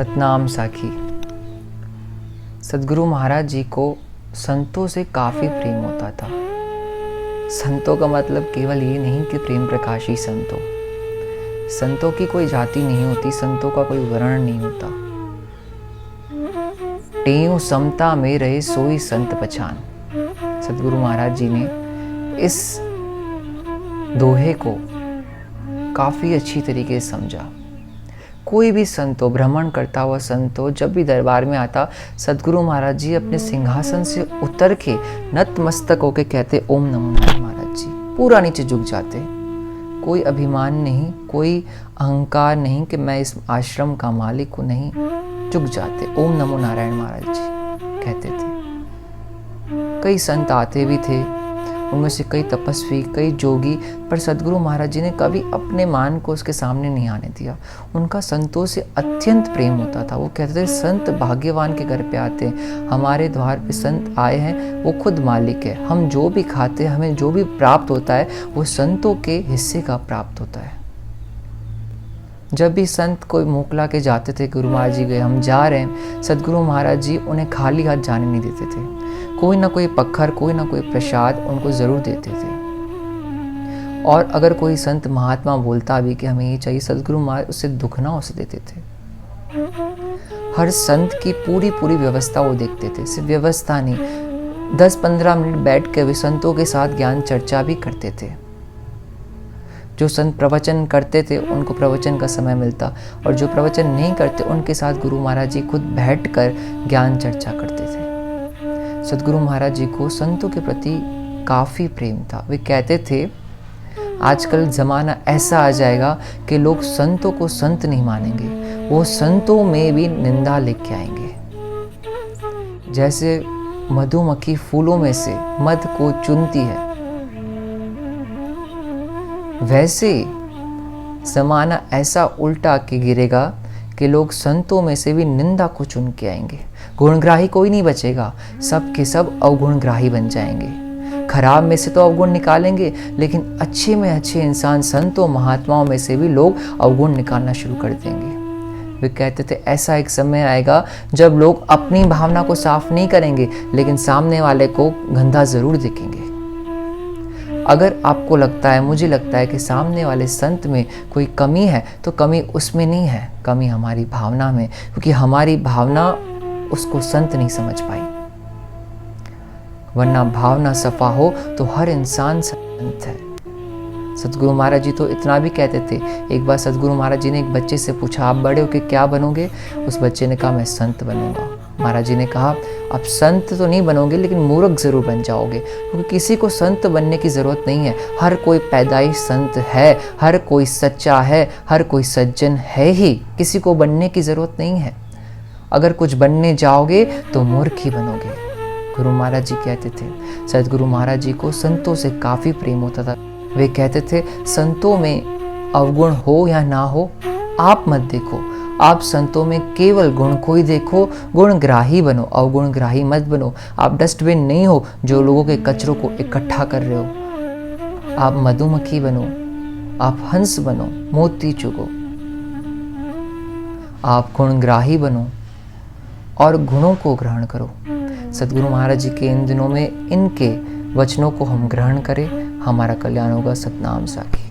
सतनाम साखी। सदगुरु महाराज जी को संतों से काफ़ी प्रेम होता था। संतों का मतलब केवल ये नहीं कि प्रेम प्रकाशी संतों। संतों की कोई जाति नहीं होती, संतों का कोई वर्ण नहीं होता। टेऊ समता में रहे सोई संत पहचान। सदगुरु महाराज जी ने इस दोहे को काफ़ी अच्छी तरीके से समझा। कोई भी संत हो, भ्रमण करता हुआ संत हो, जब भी दरबार में आता, सदगुरु महाराज जी अपने सिंहासन से उतर के नतमस्तक होके कहते ओम नमो नारायण। महाराज जी पूरा नीचे झुक जाते। कोई अभिमान नहीं, कोई अहंकार नहीं कि मैं इस आश्रम का मालिक हूँ, नहीं, झुक जाते। ओम नमो नारायण महाराज जी कहते थे। कई संत आते भी थे, उनमें से कई तपस्वी, कई जोगी, पर सदगुरु महाराज जी ने कभी अपने मान को उसके सामने नहीं आने दिया। उनका संतों से अत्यंत प्रेम होता था। वो कहते थे संत भाग्यवान के घर पे आते हैं, हमारे द्वार पे संत आए हैं, वो खुद मालिक है। हम जो भी खाते हैं, हमें जो भी प्राप्त होता है, वो संतों के हिस्से का प्राप्त होता है। जब भी संत कोई मोकला के जाते थे, गुरु महाराज जी गए, हम जा रहे हैं, सदगुरु महाराज जी उन्हें खाली हाथ जाने नहीं देते थे। कोई ना कोई पत्थर, कोई ना कोई प्रसाद उनको ज़रूर देते थे। और अगर कोई संत महात्मा बोलता भी कि हमें ये चाहिए, सदगुरु महाराज उससे दुख ना उसे देते थे। हर संत की पूरी पूरी व्यवस्था वो देखते थे। सिर्फ व्यवस्था नहीं, 10-15 मिनट बैठ के वे संतों के साथ ज्ञान चर्चा भी करते थे। जो संत प्रवचन करते थे उनको प्रवचन का समय मिलता, और जो प्रवचन नहीं करते उनके साथ गुरु महाराज जी खुद बैठकर ज्ञान चर्चा करते थे। सदगुरु महाराज जी को संतों के प्रति काफ़ी प्रेम था। वे कहते थे आजकल ज़माना ऐसा आ जाएगा कि लोग संतों को संत नहीं मानेंगे, वो संतों में भी निंदा लेके आएंगे। जैसे मधुमक्खी फूलों में से मध को चुनती है, वैसे ज़माना ऐसा उल्टा के गिरेगा कि लोग संतों में से भी निंदा को चुन के आएंगे। गुणग्राही कोई नहीं बचेगा, सब के सब अवगुणग्राही बन जाएंगे। खराब में से तो अवगुण निकालेंगे, लेकिन अच्छे में अच्छे इंसान, संतों महात्माओं में से भी लोग अवगुण निकालना शुरू कर देंगे। वे कहते थे ऐसा एक समय आएगा जब लोग अपनी भावना को साफ नहीं करेंगे, लेकिन सामने वाले को गंदा ज़रूर देखेंगे। अगर आपको लगता है, मुझे लगता है कि सामने वाले संत में कोई कमी है, तो कमी उसमें नहीं है, कमी हमारी भावना में, क्योंकि हमारी भावना उसको संत नहीं समझ पाई। वरना भावना सफा हो तो हर इंसान संत है। सदगुरु महाराज जी तो इतना भी कहते थे। एक बार सदगुरु महाराज जी ने एक बच्चे से पूछा, आप बड़े होकर क्या बनोगे? उस बच्चे ने कहा मैं संत बनूंगा। महाराज जी ने कहा आप संत तो नहीं बनोगे, लेकिन मूर्ख जरूर बन जाओगे, क्योंकि किसी को संत बनने की ज़रूरत नहीं है। हर कोई पैदाइश संत है, हर कोई सच्चा है, हर कोई सज्जन है ही, किसी को बनने की ज़रूरत नहीं है। अगर कुछ बनने जाओगे तो मूर्ख ही बनोगे। गुरु महाराज जी कहते थे। सदगुरु महाराज जी को संतों से काफ़ी प्रेम होता था। वे कहते थे संतों में अवगुण हो या ना हो, आप मत देखो, आप संतों में केवल गुण को ही देखो। गुणग्राही बनो, अवगुणग्राही मत बनो। आप डस्टबिन नहीं हो जो लोगों के कचरों को इकट्ठा कर रहे हो। आप मधुमक्खी बनो, आप हंस बनो, मोती चुगो। आप गुणग्राही बनो और गुणों को ग्रहण करो। सदगुरु महाराज जी के इन दिनों में इनके वचनों को हम ग्रहण करें, हमारा कल्याण होगा। सतनाम साखी।